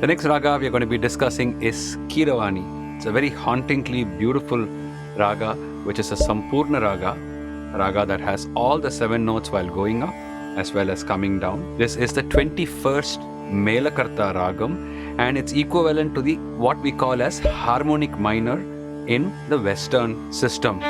The next raga we are going to be discussing is Keeravani. It's a very hauntingly beautiful raga, which is a Sampurna raga, a raga that has all the 7 notes while going up as well as coming down. This is the 21st Melakarta Ragam, and it's equivalent to the what we call as harmonic minor in the Western system.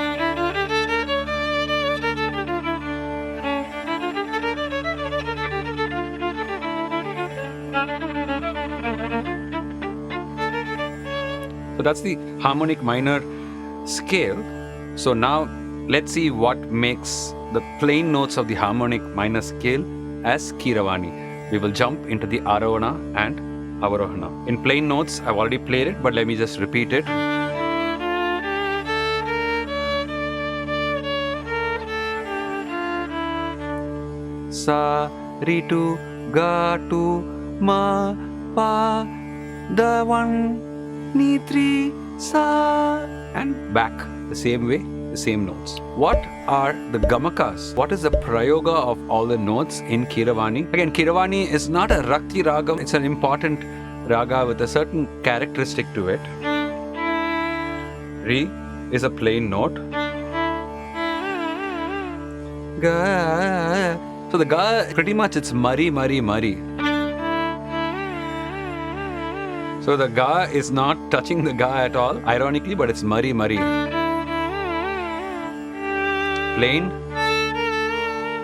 So that's the harmonic minor scale. So now let's see what makes the plain notes of the harmonic minor scale as Keeravani. We will jump into the Aarohana and Avarohanam. In plain notes, I've already played it, but let me just repeat it. Sa, Ri tu, Ga tu, Ma, Pa, Da 1, Ni 3, Sa, and back the same way, the same notes. What are the Gamakas? What is the prayoga of all the notes in Keeravani? Again, Keeravani is not a Rakti Raga, it's an important raga with a certain characteristic to it. Ri is a plain note. Ga. So the Ga, pretty much it's Mari, Mari, Mari. So the Ga is not touching the Ga at all, ironically, but it's Mari, Mari. Plain.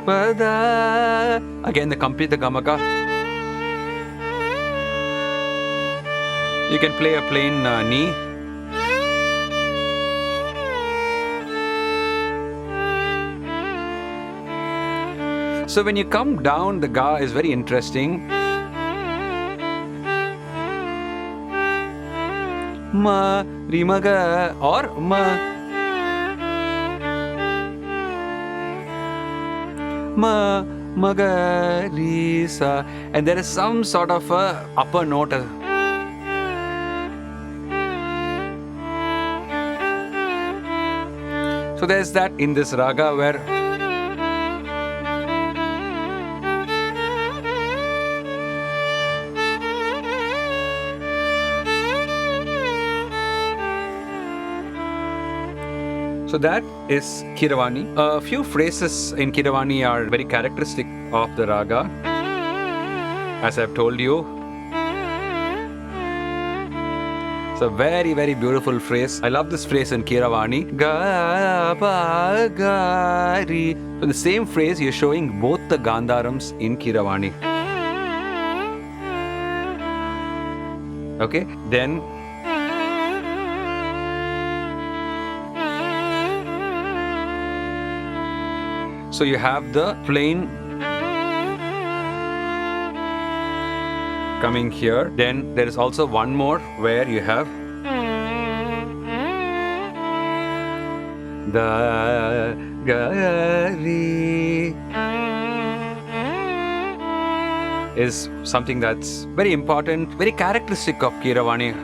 Pada. Again, the complete the Gamaka. You can play a plain Ni. So when you come down, the Ga is very interesting. Ma, Ri, Ma, Ga, or Ma. Ma, Ma, Ga, Ri, Sa. And there is some sort of a upper note. So there's that in this raga where so that is Keeravani. A few phrases in Keeravani are very characteristic of the raga. As I've told you, it's a very, very beautiful phrase. I love this phrase in Keeravani. Ga, ba, ga, ri. So the same phrase, you're showing both the Gandharams in Keeravani. Okay, then so you have the plain coming here. Then there is also one more where you have the ga, ri is something that's very important, very characteristic of Keeravani.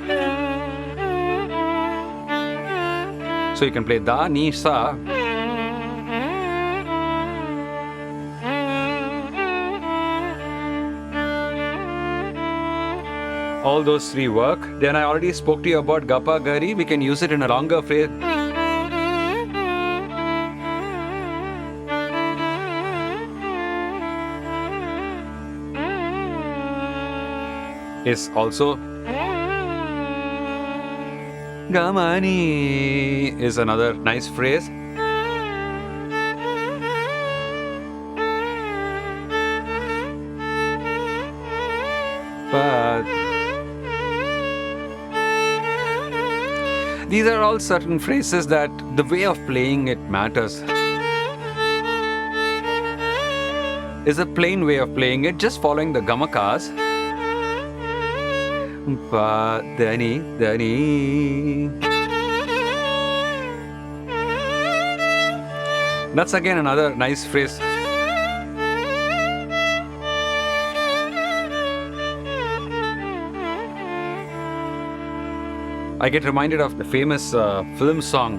So you can play Da, Ni, Sa. All those 3 work. Then I already spoke to you about Gapa Gari. We can use it in a longer phrase. Is also Gamani is another nice phrase. But these are all certain phrases that the way of playing it matters. Is a plain way of playing it, just following the Gamakas. Pa, Dani, Dani. That's again another nice phrase. I get reminded of the famous film song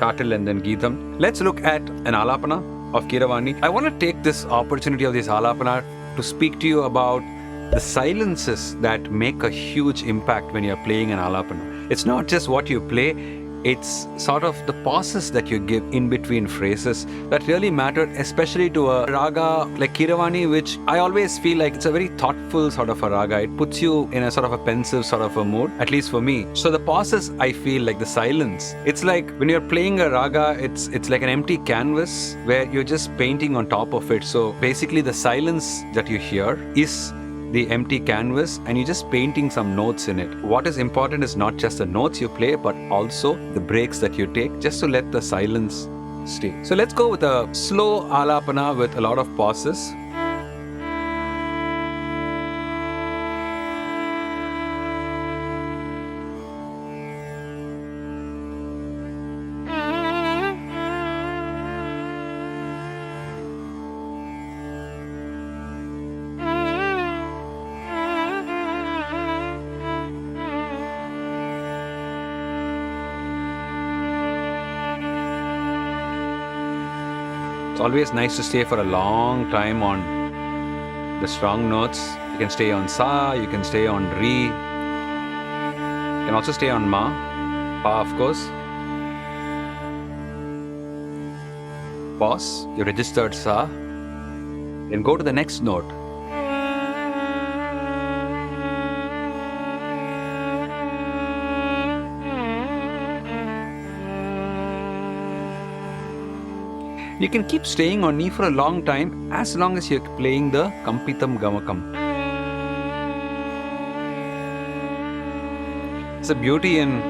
Katil and then Geetham. Let's look at an Aalapana of Keeravani. I want to take this opportunity of this Aalapana to speak to you about the silences that make a huge impact when you're playing an Aalapana. It's not just what you play, it's sort of the pauses that you give in between phrases that really matter, especially to a raga like Keeravani, which I always feel like it's a very thoughtful sort of a raga. It puts you in a sort of a pensive sort of a mood, at least for me. So the pauses, I feel like the silence. It's like when you're playing a raga, it's like an empty canvas where you're just painting on top of it. So basically the silence that you hear is the empty canvas and you're just painting some notes in it. What is important is not just the notes you play, but also the breaks that you take just to let the silence stay. So let's go with a slow Aalapana with a lot of pauses. It's always nice to stay for a long time on the strong notes. You can stay on Sa, you can stay on Re. You can also stay on Ma, Pa of course. Pause, you registered Sa. Then go to the next note. You can keep staying on Ni for a long time as long as you're playing the Kampitam Gamakam. It's a beauty in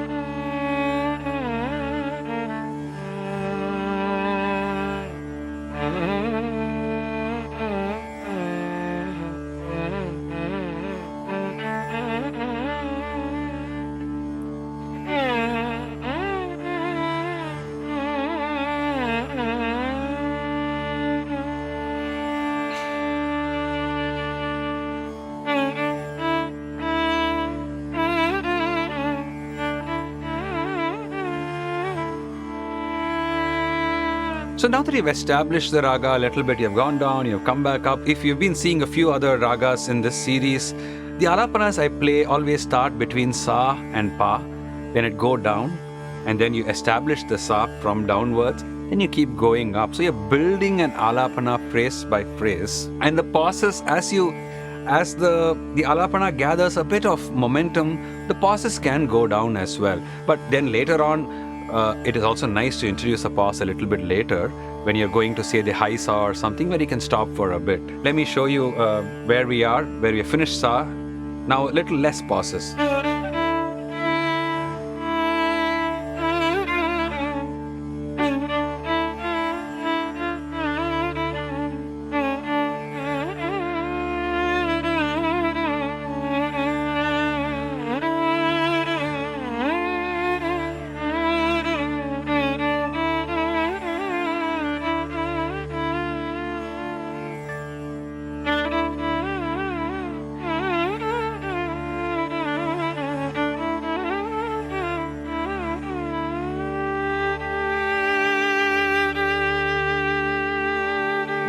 So now that you've established the raga a little bit, you've gone down, you've come back up. If you've been seeing a few other ragas in this series, the Aalapanas I play always start between Sa and Pa, then it go down, and then you establish the Sa from downwards, then you keep going up. So you're building an Aalapana phrase by phrase. And the pauses, as the Aalapana gathers a bit of momentum, the pauses can go down as well. But then later on, it is also nice to introduce a pause a little bit later when you're going to say the high Sa or something where you can stop for a bit. Let me show you where we have finished Sa. Now a little less pauses.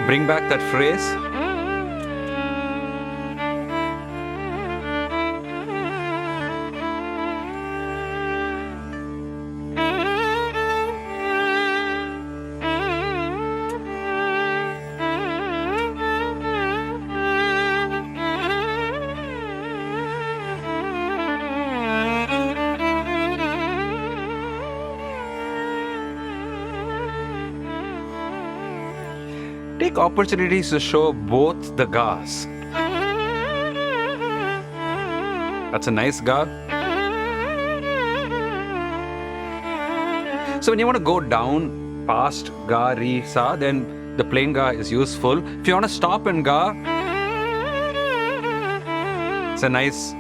Bring back that phrase. Take opportunities to show both the gas. That's a nice ga. So when you want to go down past ga, re, sa, then the plain ga is useful. If you want to stop in ga, it's a nice.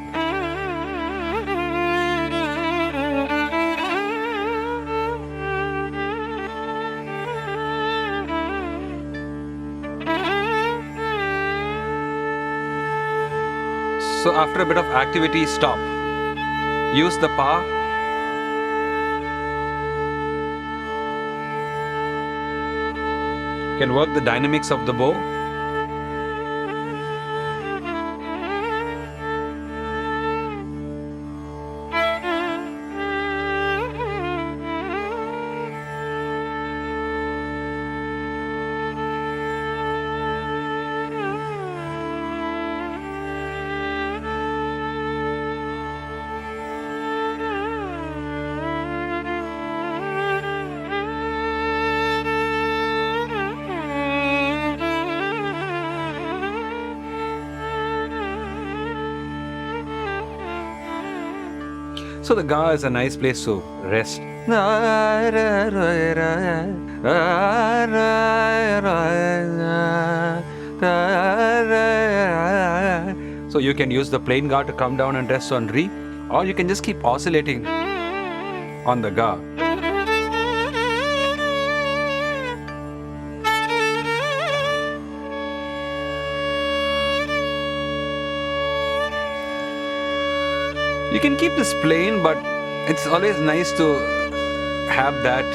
So after a bit of activity, stop. Use the pa. You can work the dynamics of the bow. So the Ga is a nice place to rest. So you can use the plain Ga to come down and rest on Re, or you can just keep oscillating on the Ga. You can keep this plain, but it's always nice to have that.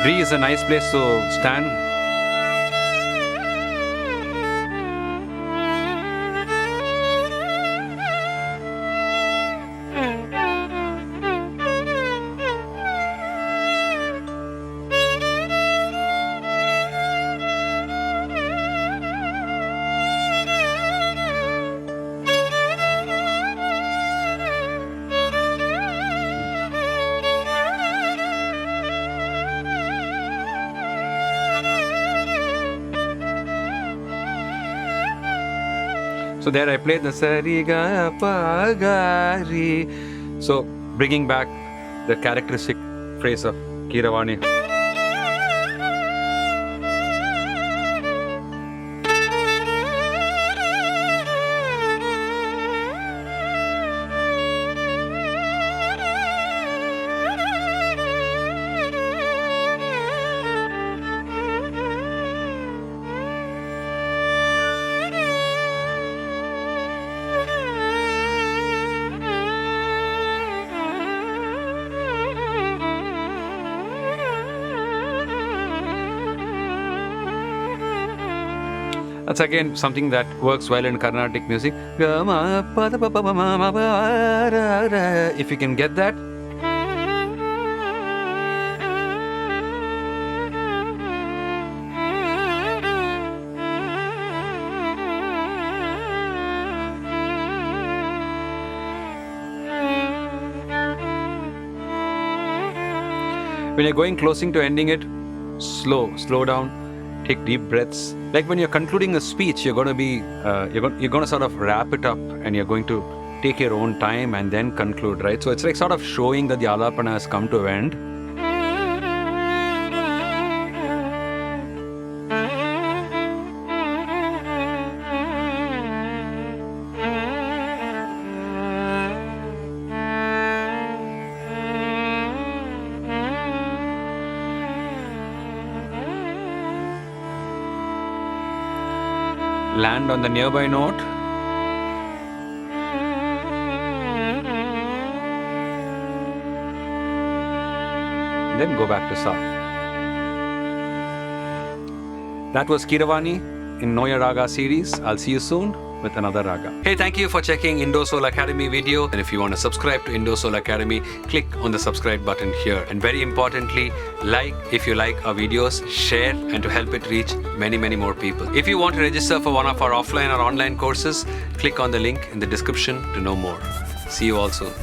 Re is a nice place to stand. So there I played the Sari Ga Pa Ga Re. So bringing back the characteristic phrase of Keeravani. That's again something that works well in Carnatic music. If you can get that. When you're going closing to ending it, slow down. Take deep breaths. Like when you're concluding a speech, you're going to be, you're going to sort of wrap it up, and you're going to take your own time and then conclude, right? So it's like sort of showing that the Aalapana has come to an end. Land on the nearby note. Then go back to Sa. That was Keeravani in Know Your Raga series. I'll see you soon with another Raga. Hey, thank you for checking Indo Soul Academy video. And if you want to subscribe to Indo Soul Academy, click on the subscribe button here. And very importantly, like if you like our videos, share, and to help it reach many more people. If you want to register for one of our offline or online courses, click on the link in the description to know more. See you all soon.